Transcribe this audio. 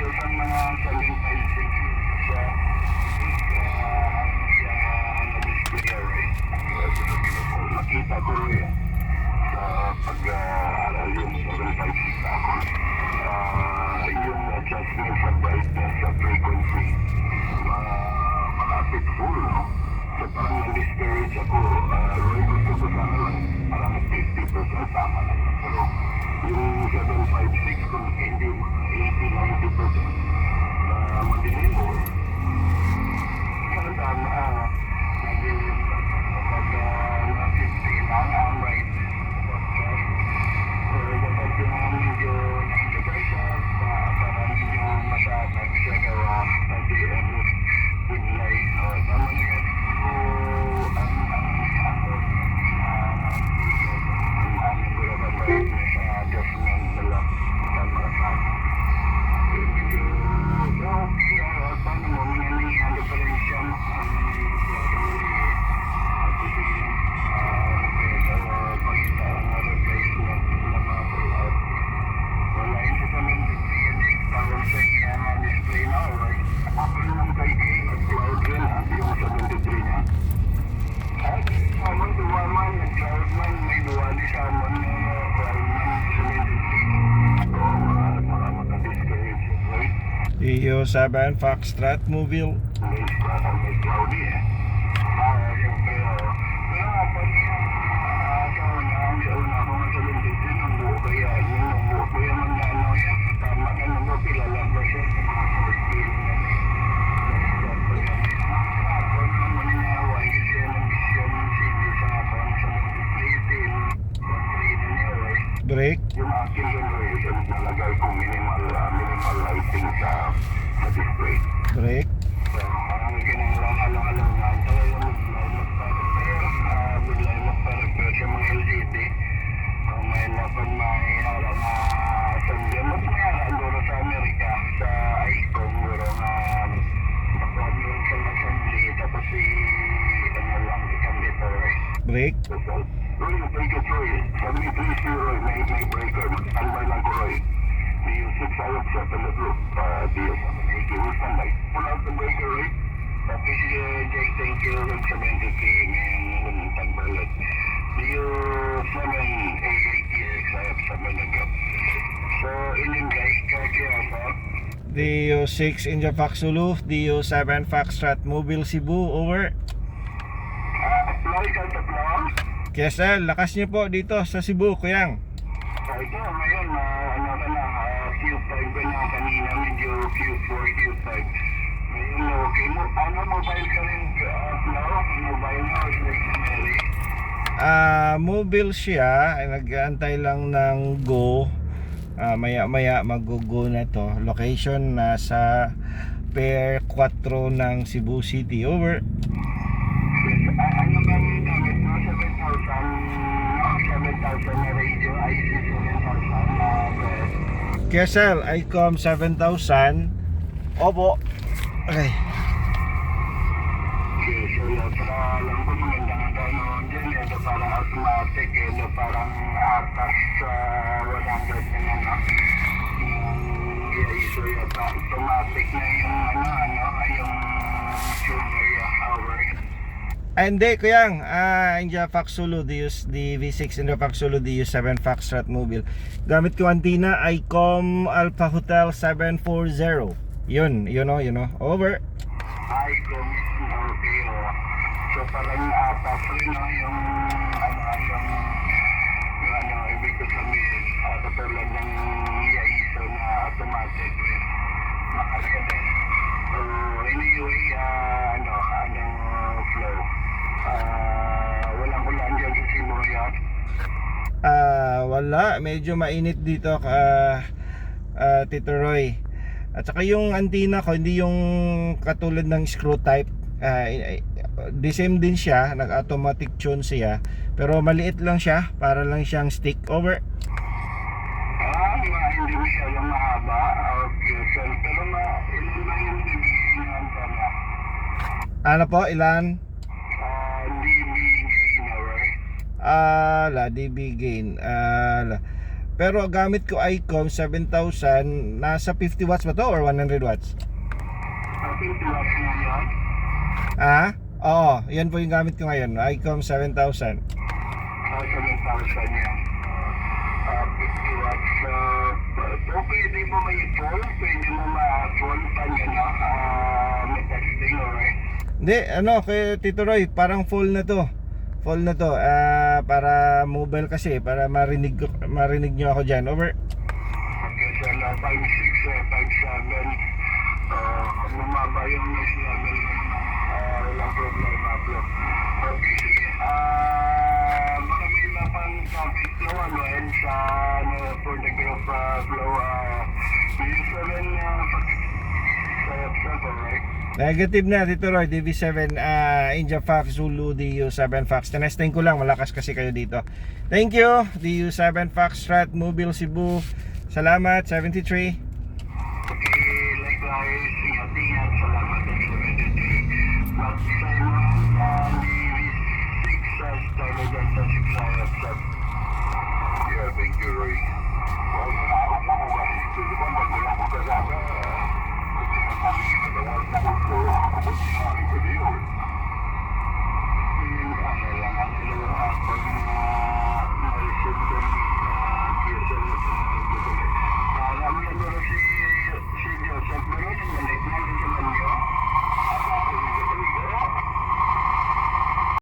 Diyos ang mga 756 siya. Nakita ko rin sa pag-aaral yung 756 ako. Yung adjustment sa brightness sa frequency. Malapit full. So parang na-discourage ako. Roy, gusto ko sana lang parang 50% tama na yun. Pero yung 756 kung hindi 80-90% na madilim mo, tama. Naging kapag na-50 lang ang right podcast. So kapag yung medyo na-integration, parang medyo masyadag siya gawa sa DM inlay. Tama na yan. So, ang aming gulaban brightness sa adjustment nila sa marasal. Medyo, paano mo, minanihan differential ang pagkita ang replacement ng mga pullout. Wala yun sa 750 parang sa display na alright. Ako naman kay Kay, nag-cloud rin yung 73 niya. At naman duwa man, nag-cloud man, may duwali sa man na cloud man 73. Para maka-discourage, right? Iyo 7 Foxtrot Mobile. May cloudy eh. Siyempre, pero pag sa una ako nga sa lindit din ang buo kaya yung buo ko yung mga ano yan, tama ka nung buo, pilalag ba siya sa mga first feeling yan eh. Ako naman nga, why kasi yung mission CD sa pang sa lindit Brake. yung aking generation, nalagay ko minimal lighting sa display. Brake. Ang ginagawa alang-alang nga, talagang bigla magpa-repair sa mga LCD. Kung may laban may harap na sandya, mas may harap doon sa Amerika, sa ICOM, doon nga pakuan yung sa assembly, tapos ano lang, i-computer. Brake. Roy, take it, Roy. Sabi ni please, Roy, may breaker. Standby lang ko, Roy. DU6, I accept in the group. DU7, we'll standby. Pull out the breaker, Roy. Tapos Jay, thank you. With 70K, man, standby lang. DU7, DU6, I accept in the group. So, ilim guys, kaya ako. DO6 India Fox Zulu. DO7 Foxtrot Mobile Cebu. Over. Apply ka sa plan? KSL, lakas niyo po dito sa Cebu, Kuyang. Ito, ngayon, ano ka na, Q5 ka na kanina, medyo Q4, Q5. Ngayon, okay mo. Ano, mobile ka rin, mobile na, stationary? Mobile siya. Nag-aantay lang ng go. Maya-maya mag-go na to. Location nasa Pier 4 ng Cebu City. Over. Ano ba yung gamit mo? 7,000 na radio, IC 7,000 KSL, ICOM 7,000. Opo. Okay. so alam ko magandang gano'n dyan, ito parang automatic, ito parang atas sa 100 na ano. So yata, automatic na yung yung tuner hour. Hindi, Kuyang. India Fox Zulu, DV6 India Fox Zulu, DU7 Foxtrot Mobile. Gamit ko antina, ICOM Alpha Hotel 740. Yun, over. ICOM, okay, so parang atas rin, yung ibig ko sabihin, katulad ng ISO na automatic rin, makalagay din. So, anyway, flow. Walang ulan dyan sa Simoya. Wala, medyo mainit dito Tito Roy. At saka yung antenna ko hindi yung katulad ng screw type. The same din siya, nag-automatic tune siya, pero maliit lang siya, para lang siyang stick. Over. Hindi masyadong mahaba. Okay, pero ilan ba yung bibigyan pa niya? Ano po, ilan? DB gain, right? DB gain. pero gamit ko ICOM 7000, nasa 50 watts ba to or 100 watts? 50 watts na yan. Ah? Oo, yan po yung gamit ko ngayon, ICOM 7000. 7,000 yan. 50 watts. So, pwede mo may full? Pwede mo ma-full pa niya na? May testing, alright? Hindi, ano, kay Tito Roy, parang full na to. Full na to, para mobile kasi, para marinig nyo ako dyan. Over. Okay, so 5.6 or 5.7. Lumaba yung noise level mo naman. Walang problema, bro. Okay, sige. Baka may lapang traffic flow again sa for the group flow. DV7 sa WhatsApp, alright? Negative na, Tito Roy, DV7, India Fox, Zulu, DU7 Fox. Tinesting ko lang, malakas kasi kayo dito. Thank you, DU7 Fox, Strat, Mobile, Cebu. Salamat, 73. Okay, likewise, ingat-ingat. Salamat sa 73. Next time, DV6 sa Telegram sa 6